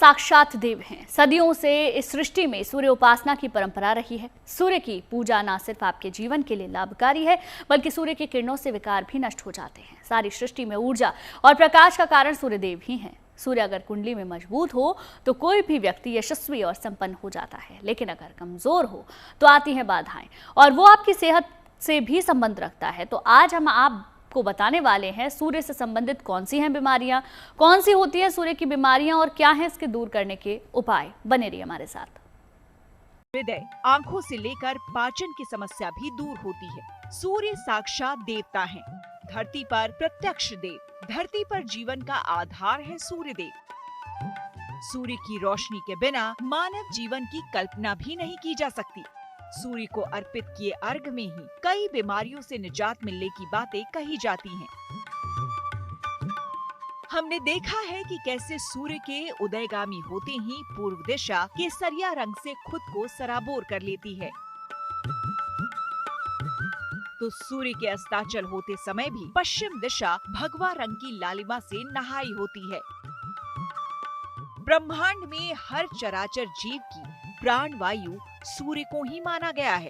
साक्षात देव हैं। सदियों से इस सृष्टि में सूर्य उपासना की परंपरा रही है। सूर्य की पूजा न सिर्फ आपके जीवन के लिए लाभकारी है, बल्कि सूर्य की किरणों से विकार भी नष्ट हो जाते हैं। सारी सृष्टि में ऊर्जा और प्रकाश का कारण सूर्य देव ही हैं। सूर्य अगर कुंडली में मजबूत हो तो कोई भी व्यक्ति यशस्वी और संपन्न हो जाता है, लेकिन अगर कमजोर हो तो आती हैं बाधाएं, और वो आपकी सेहत से भी संबंध रखता है। तो आज हम आपको बताने वाले हैं सूर्य से संबंधित कौन सी हैं बीमारियां, कौन सी होती हैं सूर्य की बीमारियां और क्या हैं इसके दूर करने के उपाय। बने रहिए हमारे साथ। हृदय, आंखों से लेकर पाचन की समस्या भी दूर होती है। सूर्य साक्षात देवता हैं, धरती पर प्रत्यक्ष देव। धरती पर जीवन का आधार है सूर्य देव। सूर्य की रोशनी के बिना मानव जीवन की कल्पना भी नहीं की जा सकती। सूर्य को अर्पित किए अर्घ में ही कई बीमारियों से निजात मिलने की बातें कही जाती हैं। हमने देखा है कि कैसे सूर्य के उदयगामी होते ही पूर्व दिशा केसरिया रंग से खुद को सराबोर कर लेती है, तो सूर्य के अस्ताचल होते समय भी पश्चिम दिशा भगवा रंग की लालिमा से नहाई होती है। ब्रह्मांड में हर चराचर जीव की प्राण वायु सूर्य को ही माना गया है।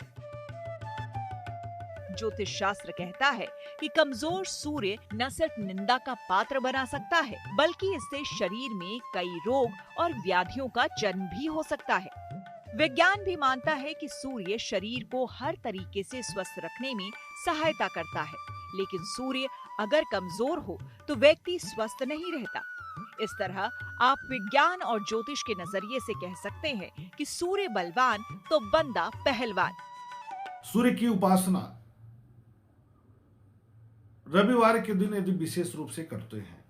ज्योतिष शास्त्र कहता है कि कमजोर सूर्य न सिर्फ निंदा का पात्र बना सकता है, बल्कि इससे शरीर में कई रोग और व्याधियों का जन्म भी हो सकता है। विज्ञान भी मानता है कि सूर्य शरीर को हर तरीके से स्वस्थ रखने में सहायता करता है, लेकिन सूर्य अगर कमजोर हो तो व्यक्ति स्वस्थ नहीं रहता। इस तरह आप विज्ञान और ज्योतिष के नजरिए से कह सकते हैं कि सूर्य बलवान तो बंदा पहलवान। सूर्य की उपासना रविवार के दिन यदि विशेष रूप से करते हैं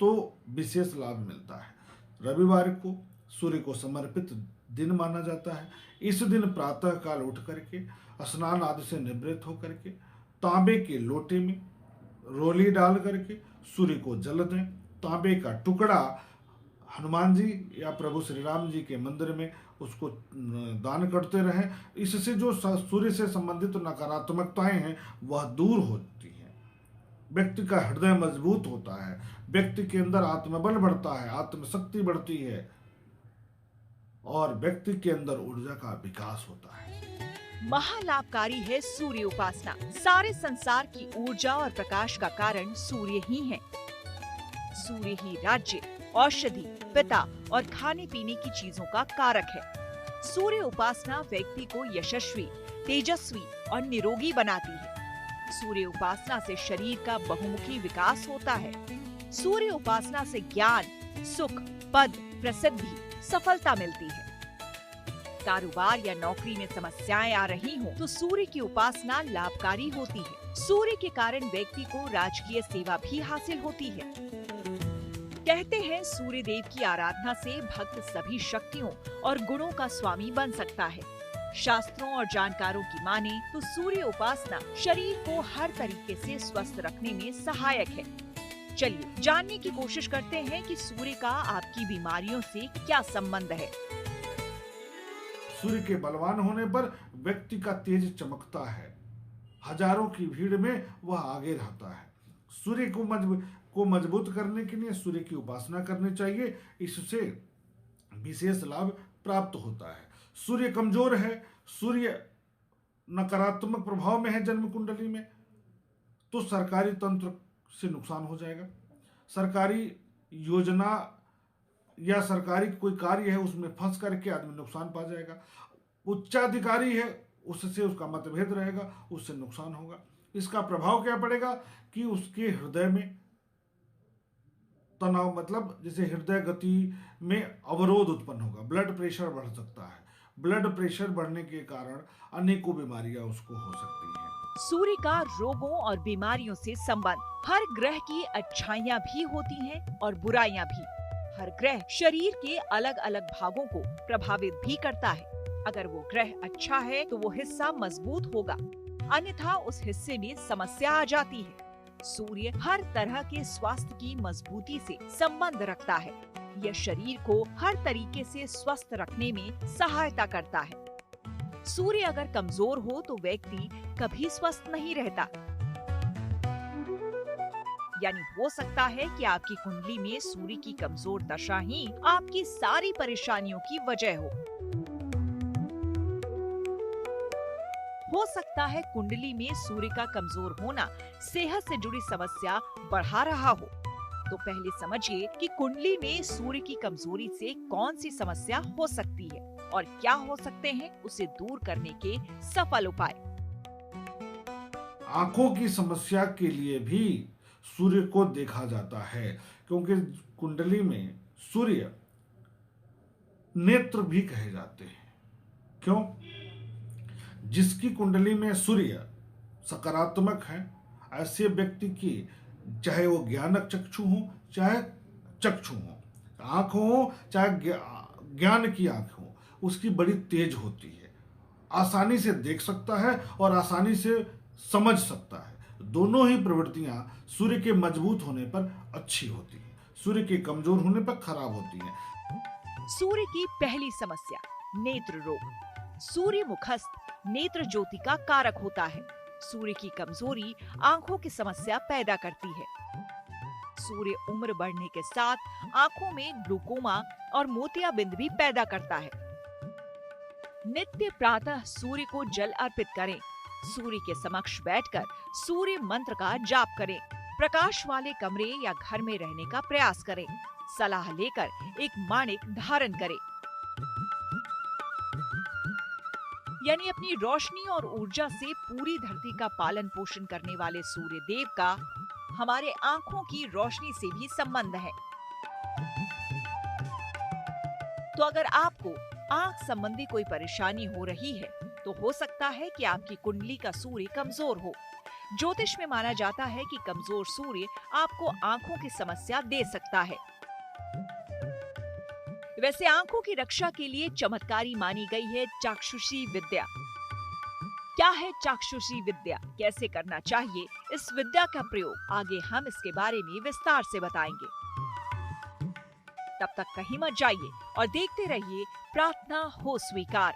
तो विशेष लाभ मिलता है। रविवार को सूर्य को समर्पित दिन माना जाता है। इस दिन प्रातः काल उठ करके स्नान आदि से निवृत्त होकर के तांबे के लोटे में रोली डाल करके सूर्य को जल दें। तांबे का टुकड़ा हनुमान जी या प्रभु श्री राम जी के मंदिर में उसको दान करते रहें। इससे जो सूर्य से संबंधित नकारात्मकताएं हैं वह दूर होती हैं। व्यक्ति का हृदय मजबूत होता है, व्यक्ति के अंदर आत्मबल बढ़ता है, आत्मशक्ति बढ़ती है और व्यक्ति के अंदर ऊर्जा का विकास होता है। महालाभकारी है सूर्य उपासना। सारे संसार की ऊर्जा और प्रकाश का कारण सूर्य ही है। सूर्य ही राज्य, औषधि, पिता और खाने पीने की चीजों का कारक है। सूर्य उपासना व्यक्ति को यशस्वी, तेजस्वी और निरोगी बनाती है। सूर्य उपासना से शरीर का बहुमुखी विकास होता है। सूर्य उपासना से ज्ञान, सुख, पद, प्रसिद्धि, सफलता मिलती है। कारोबार या नौकरी में समस्याएं आ रही हों तो सूर्य की उपासना लाभकारी होती है। सूर्य के कारण व्यक्ति को राजकीय सेवा भी हासिल होती है। कहते हैं सूर्य देव की आराधना से भक्त सभी शक्तियों और गुणों का स्वामी बन सकता है। शास्त्रों और जानकारों की माने तो सूर्य उपासना शरीर को हर तरीके से स्वस्थ रखने में सहायक है। चलिए जानने की कोशिश करते हैं कि सूर्य का आपकी बीमारियों से क्या संबंध है। सूर्य के बलवान होने पर व्यक्ति का तेज चमकता है, हजारों की भीड़ में वह आगे रहता है। सूर्य को मजबूत करने के लिए सूर्य की उपासना करनी चाहिए। इससे विशेष लाभ प्राप्त होता है। सूर्य कमजोर है, सूर्य नकारात्मक प्रभाव में है जन्म कुंडली में, तो सरकारी तंत्र से नुकसान हो जाएगा। सरकारी योजना या सरकारी कोई कार्य है उसमें फंस करके आदमी नुकसान पा जाएगा। उच्चाधिकारी है उससे उसका मतभेद रहेगा, उससे नुकसान होगा। इसका प्रभाव क्या पड़ेगा कि उसके हृदय में तनाव, मतलब जैसे हृदय गति में अवरोध उत्पन्न होगा, ब्लड प्रेशर बढ़ सकता है। ब्लड प्रेशर बढ़ने के कारण अनेकों बीमारियां उसको हो सकती हैं। सूर्य का रोगों और बीमारियों से संबंध। हर ग्रह की अच्छाइयाँ भी होती हैं और बुराइयाँ भी। हर ग्रह शरीर के अलग अलग भागों को प्रभावित भी करता है। अगर वो ग्रह अच्छा है तो वो हिस्सा मजबूत होगा, अन्यथा उस हिस्से में समस्या आ जाती है। सूर्य हर तरह के स्वास्थ्य की मजबूती से संबंध रखता है। यह शरीर को हर तरीके से स्वस्थ रखने में सहायता करता है। सूर्य अगर कमजोर हो तो व्यक्ति कभी स्वस्थ नहीं रहता। यानी हो सकता है कि आपकी कुंडली में सूर्य की कमजोर दशा ही आपकी सारी परेशानियों की वजह हो सकता है कुंडली में सूर्य का कमजोर होना सेहत से जुड़ी समस्या बढ़ा रहा हो। तो पहले समझिए कि कुंडली में सूर्य की कमजोरी से कौन सी समस्या हो सकती है और क्या हो सकते हैं उसे दूर करने के सफल उपाय। आंखों की समस्या के लिए भी सूर्य को देखा जाता है, क्योंकि कुंडली में सूर्य नेत्र भी कहे जाते हैं। क्यों? जिसकी कुंडली में सूर्य सकारात्मक है, ऐसे व्यक्ति की चाहे वो ज्ञानक चक्षु हो चाहे चक्षु हो, आंख हो चाहे ज्ञान की आंख हो, उसकी बड़ी तेज होती है, आसानी से देख सकता है और आसानी से समझ सकता है। दोनों ही प्रवृत्तियां सूर्य के मजबूत होने पर अच्छी होती है, सूर्य के कमजोर होने पर खराब होती है। सूर्य की पहली समस्या नेत्र रोग। सूर्य मुखस्थ नेत्र ज्योति का कारक होता है। सूर्य की कमजोरी आंखों की समस्या पैदा करती है। सूर्य उम्र बढ़ने के साथ आंखों में ग्लूकोमा और मोतियाबिंद भी पैदा करता है। नित्य प्रातः सूर्य को जल अर्पित करें। सूर्य के समक्ष बैठकर सूर्य मंत्र का जाप करें। प्रकाश वाले कमरे या घर में रहने का प्रयास करें। सलाह लेकर एक माणिक धारण करें। यानी अपनी रोशनी और ऊर्जा से पूरी धरती का पालन पोषण करने वाले सूर्य देव का हमारे आंखों की रोशनी से भी संबंध है। तो अगर आपको आंख संबंधी कोई परेशानी हो रही है तो हो सकता है कि आपकी कुंडली का सूर्य कमजोर हो। ज्योतिष में माना जाता है कि कमजोर सूर्य आपको आंखों की समस्या दे सकता है। वैसे आंखों की रक्षा के लिए चमत्कारी मानी गई है चाक्षुषी विद्या। क्या है चाक्षुषी विद्या, कैसे करना चाहिए इस विद्या का प्रयोग, आगे हम इसके बारे में विस्तार से बताएंगे। तब तक कहीं मत जाइए और देखते रहिए प्रार्थना हो स्वीकार।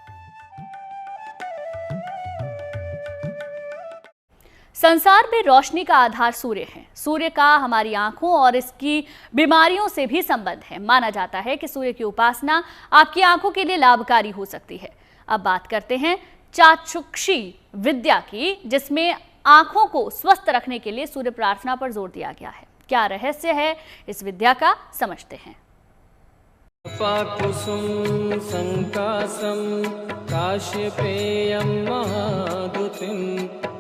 संसार में रोशनी का आधार सूर्य है। सूर्य का हमारी आंखों और इसकी बीमारियों से भी संबंध है। माना जाता है कि सूर्य की उपासना आपकी आंखों के लिए लाभकारी हो सकती है। अब बात करते हैं चाक्षुषी विद्या की, जिसमें आंखों को स्वस्थ रखने के लिए सूर्य प्रार्थना पर जोर दिया गया है। क्या रहस्य है इस विद्या का, समझते हैं। पाकुसुम संकासम काश्यपेयं महादुतिं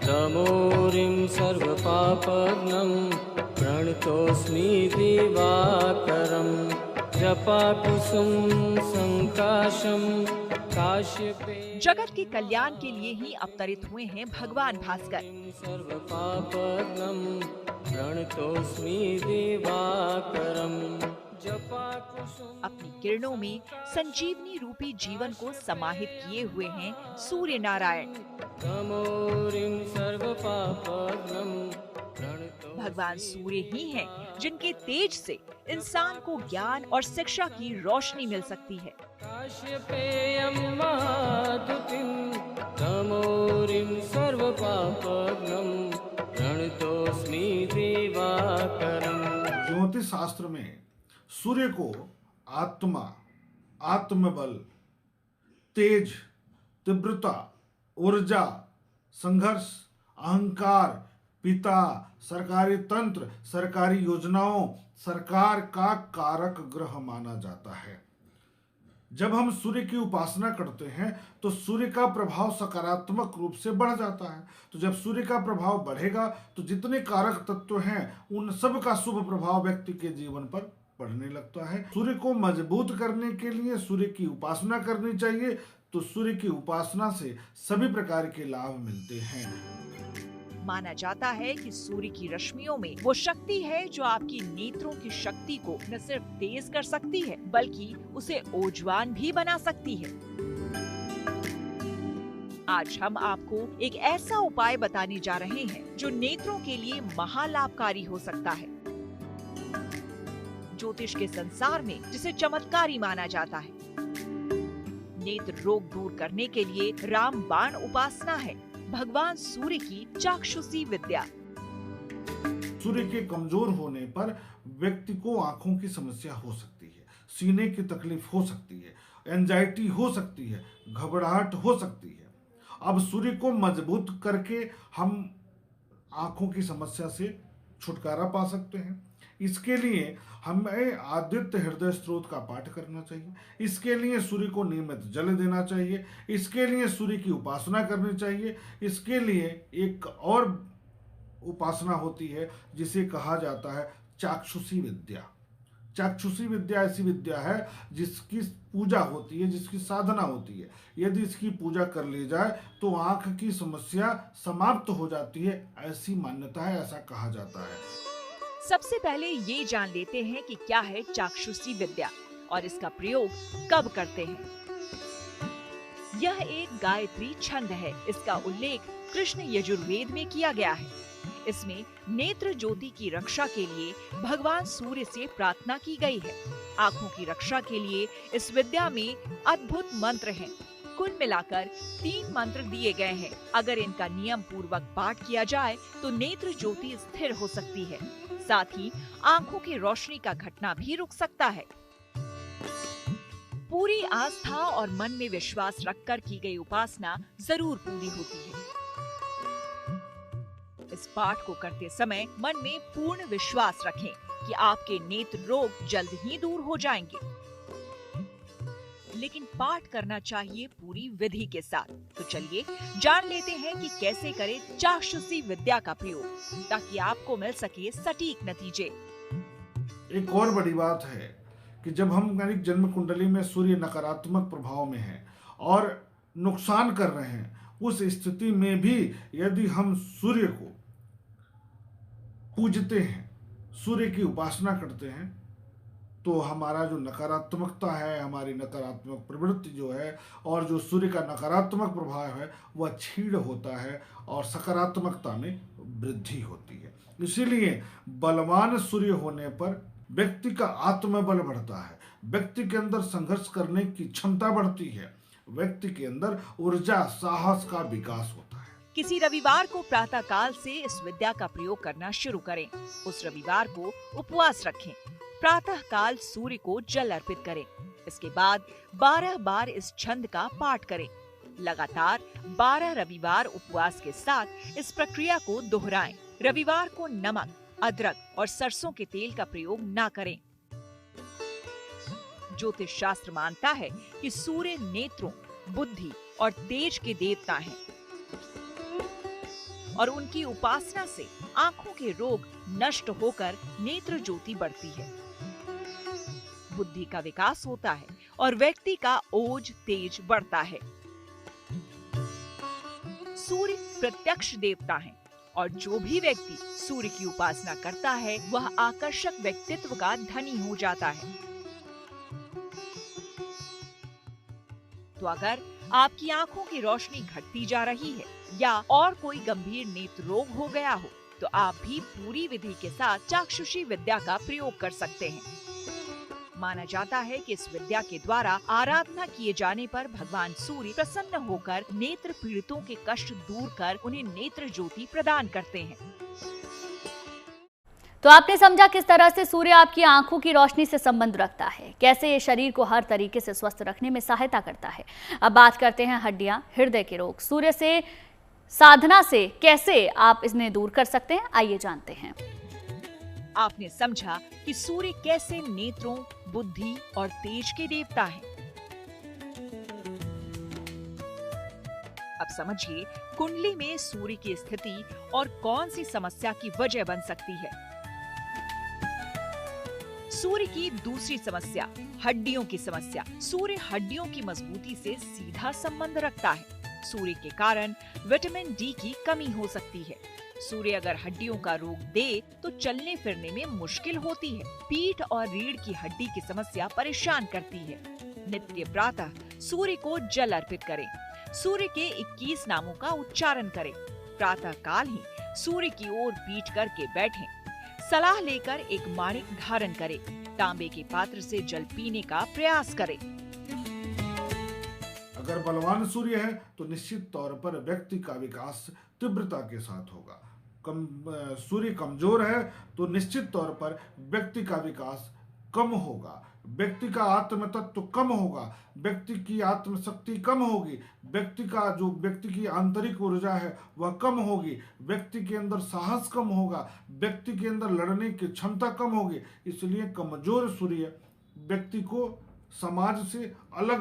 तमोरिं सर्वपापघ्नं प्रणतोऽस्मि दिवाकरं। जपाकुसुम संकाशम काश्यपेयं। जगत के कल्याण के लिए ही अवतरित हुए हैं भगवान भास्कर। सर्वपापघ्नं प्रणतोऽस्मि दिवाकरं। अपनी किरणों में संजीवनी रूपी जीवन को समाहित किए हुए हैं सूर्य नारायण। भगवान सूर्य ही हैं जिनके तेज से इंसान को ज्ञान और शिक्षा की रोशनी मिल सकती है। ज्योतिष शास्त्र में सूर्य को आत्मा, आत्मबल, तेज, तीव्रता, ऊर्जा, संघर्ष, अहंकार, पिता, सरकारी तंत्र, सरकारी योजनाओं, सरकार का कारक ग्रह माना जाता है। जब हम सूर्य की उपासना करते हैं तो सूर्य का प्रभाव सकारात्मक रूप से बढ़ जाता है। तो जब सूर्य का प्रभाव बढ़ेगा तो जितने कारक तत्व हैं उन सब का शुभ प्रभाव व्यक्ति के जीवन पर पड़ने लगता है। सूर्य को मजबूत करने के लिए सूर्य की उपासना करनी चाहिए। तो सूर्य की उपासना से सभी प्रकार के लाभ मिलते हैं। माना जाता है कि सूर्य की रश्मियों में वो शक्ति है जो आपकी नेत्रों की शक्ति को न सिर्फ तेज कर सकती है बल्कि उसे ओजवान भी बना सकती है। आज हम आपको एक ऐसा उपाय बताने जा रहे हैं जो नेत्रों के लिए महालाभकारी हो सकता है। ज्योतिष के संसार में जिसे चमत्कारी माना जाता है। नेत्र रोग दूर करने के लिए रामबाण उपासना है, भगवान सूर्य की चाक्षुषी विद्या। सूर्य के कमजोर होने पर व्यक्ति को आंखों की समस्या हो सकती है, सीने की तकलीफ हो सकती है, एंजाइटी हो सकती है, घबराहट हो सकती है। अब सूर्य को मजबूत करके हम आंखों की समस्या से छुटकारा पा सकते हैं। इसके लिए हमें आदित्य हृदय स्त्रोत का पाठ करना चाहिए। इसके लिए सूर्य को नियमित जल देना चाहिए। इसके लिए सूर्य की उपासना करनी चाहिए। इसके लिए एक और उपासना होती है जिसे कहा जाता है चाक्षुषी विद्या। चाक्षुषी विद्या ऐसी विद्या है जिसकी पूजा होती है, जिसकी साधना होती है। यदि इसकी पूजा कर ली जाए तो आंख की समस्या समाप्त हो जाती है, ऐसी मान्यता है, ऐसा कहा जाता है। सबसे पहले ये जान लेते हैं कि क्या है चाक्षुषी विद्या और इसका प्रयोग कब करते हैं। यह एक गायत्री छंद है। इसका उल्लेख कृष्ण यजुर्वेद में किया गया है। इसमें नेत्र ज्योति की रक्षा के लिए भगवान सूर्य से प्रार्थना की गई है। आंखों की रक्षा के लिए इस विद्या में अद्भुत मंत्र हैं। कुल मिलाकर 3 मंत्र दिए गए हैं। अगर इनका नियम पूर्वक पाठ किया जाए तो नेत्र ज्योति स्थिर हो सकती है। साथ ही आंखों की रोशनी का घटना भी रुक सकता है। पूरी आस्था और मन में विश्वास रखकर की गई उपासना जरूर पूरी होती है। इस पाठ को करते समय मन में पूर्ण विश्वास रखें कि आपके नेत्र रोग जल्द ही दूर हो जाएंगे। लेकिन पाठ करना चाहिए पूरी विधि के साथ। तो चलिए जान लेते हैं कि कैसे करें चाक्षुषी विद्या का प्रयोग, ताकि आपको मिल सके सटीक नतीजे। एक और बड़ी बात है कि जब हम जन्म कुंडली में सूर्य नकारात्मक प्रभाव में है और नुकसान कर रहे हैं, उस स्थिति में भी यदि हम सूर्य को पूजते हैं, सूर्य की उपासना करते हैं, तो हमारा जो नकारात्मकता है, हमारी नकारात्मक प्रवृत्ति जो है और जो सूर्य का नकारात्मक प्रभाव है वह क्षीण होता है और सकारात्मकता में वृद्धि होती है। इसीलिए बलवान सूर्य होने पर व्यक्ति का आत्मबल बढ़ता है, व्यक्ति के अंदर संघर्ष करने की क्षमता बढ़ती है, व्यक्ति के अंदर ऊर्जा साहस का विकास होता है। किसी रविवार को प्रातः काल से इस विद्या का प्रयोग करना शुरू करें। उस रविवार को उपवास रखें। प्रातः काल सूर्य को जल अर्पित करें। इसके बाद 12 बार इस छंद का पाठ करें। लगातार 12 रविवार उपवास के साथ इस प्रक्रिया को दोहराएं। रविवार को नमक, अदरक और सरसों के तेल का प्रयोग ना करें। ज्योतिष शास्त्र मानता है कि सूर्य नेत्रों, बुद्धि और तेज के देवता हैं और उनकी उपासना से आंखों के रोग नष्ट होकर नेत्र ज्योति बढ़ती है, बुद्धि का विकास होता है और व्यक्ति का ओज तेज बढ़ता है। सूर्य प्रत्यक्ष देवता हैं और जो भी व्यक्ति सूर्य की उपासना करता है वह आकर्षक व्यक्तित्व का धनी हो जाता है। तो अगर आपकी आंखों की रोशनी घटती जा रही है या और कोई गंभीर नेत्र रोग हो गया हो, तो आप भी पूरी विधि के साथ चाक्षुषी विद्या का प्रयोग कर सकते हैं। माना जाता है कि इस विद्या के द्वारा आराधना किए जाने पर भगवान सूर्य प्रसन्न होकर नेत्र पीड़ितों के कष्ट दूर कर उन्हें नेत्र ज्योति प्रदान करते हैं। तो आपने समझा किस तरह से सूर्य आपकी आंखों की रोशनी से संबंध रखता है, कैसे ये शरीर को हर तरीके से स्वस्थ रखने में सहायता करता है। अब बात करते हैं हड्डियां, हृदय के रोग। सूर्य से साधना से कैसे आप इन्हें दूर कर सकते हैं, आइए जानते हैं। आपने समझा कि सूर्य कैसे नेत्रों, बुद्धि और तेज के देवता हैं। अब समझिए कुंडली में सूर्य की स्थिति और कौन सी समस्या की वजह बन सकती है। सूर्य की दूसरी समस्या, हड्डियों की समस्या। सूर्य हड्डियों की मजबूती से सीधा संबंध रखता है। सूर्य के कारण विटामिन डी की कमी हो सकती है। सूर्य अगर हड्डियों का रोग दे तो चलने फिरने में मुश्किल होती है। पीठ और रीढ़ की हड्डी की समस्या परेशान करती है। नित्य प्रातः सूर्य को जल अर्पित करें। सूर्य के 21 नामों का उच्चारण करें। प्रातः काल ही सूर्य की ओर पीठ करके बैठें। सलाह लेकर एक माणिक धारण करें। तांबे के पात्र से जल पीने का प्रयास करें। अगर बलवान सूर्य है तो निश्चित तौर पर व्यक्ति का विकास तीव्रता के साथ होगा। सूर्य कमजोर है तो निश्चित तौर पर व्यक्ति का विकास कम होगा, व्यक्ति का आत्म तत्व कम होगा, व्यक्ति की आत्मशक्ति कम होगी, व्यक्ति की आंतरिक ऊर्जा है वह कम होगी, व्यक्ति के अंदर साहस कम होगा, व्यक्ति के अंदर लड़ने की क्षमता कम होगी। इसलिए कमजोर सूर्य व्यक्ति को समाज से अलग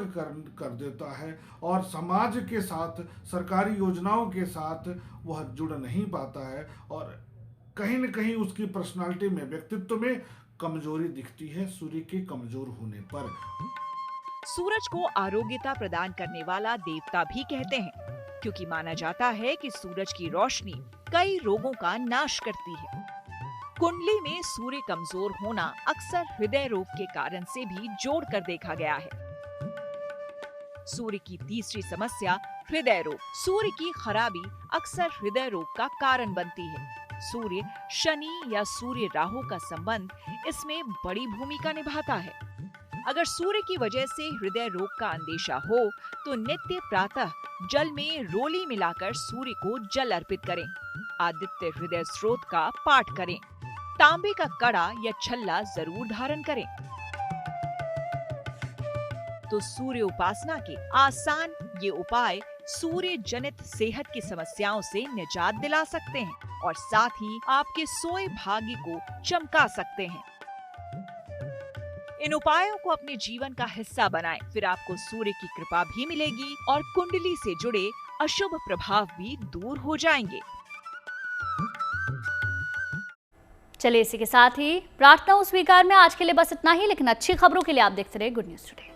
कर देता है और समाज के साथ, सरकारी योजनाओं के साथ वह जुड़ नहीं पाता है और कहीं न कहीं उसकी पर्सनालिटी में, व्यक्तित्व में कमजोरी दिखती है सूर्य के कमजोर होने पर। सूरज को आरोग्यता प्रदान करने वाला देवता भी कहते हैं, क्योंकि माना जाता है कि सूरज की रोशनी कई रोगों का नाश करती है। कुंडली में सूर्य कमजोर होना अक्सर हृदय रोग के कारण से भी जोड़कर देखा गया है। सूर्य की तीसरी समस्या हृदय रोग। सूर्य की खराबी अक्सर हृदय रोग का कारण बनती है। सूर्य शनि या सूर्य राहु का संबंध इसमें बड़ी भूमिका निभाता है। अगर सूर्य की वजह से हृदय रोग का अंदेशा हो तो नित्य प्रातः जल में रोली मिलाकर सूर्य को जल अर्पित करें। आदित्य हृदय स्रोत का पाठ करें। तांबे का कड़ा या छल्ला जरूर धारण करें। तो सूर्य उपासना के आसान ये उपाय सूर्य जनित सेहत की समस्याओं से निजात दिला सकते हैं और साथ ही आपके सोए भाग्य को चमका सकते हैं। इन उपायों को अपने जीवन का हिस्सा बनाएं, फिर आपको सूर्य की कृपा भी मिलेगी और कुंडली से जुड़े अशुभ प्रभाव भी दूर हो जाएंगे। चलिए इसी के साथ ही प्रार्थनाओं स्वीकार में आज के लिए बस इतना ही, लेकिन अच्छी खबरों के लिए आप देखते रहे गुड न्यूज टुडे।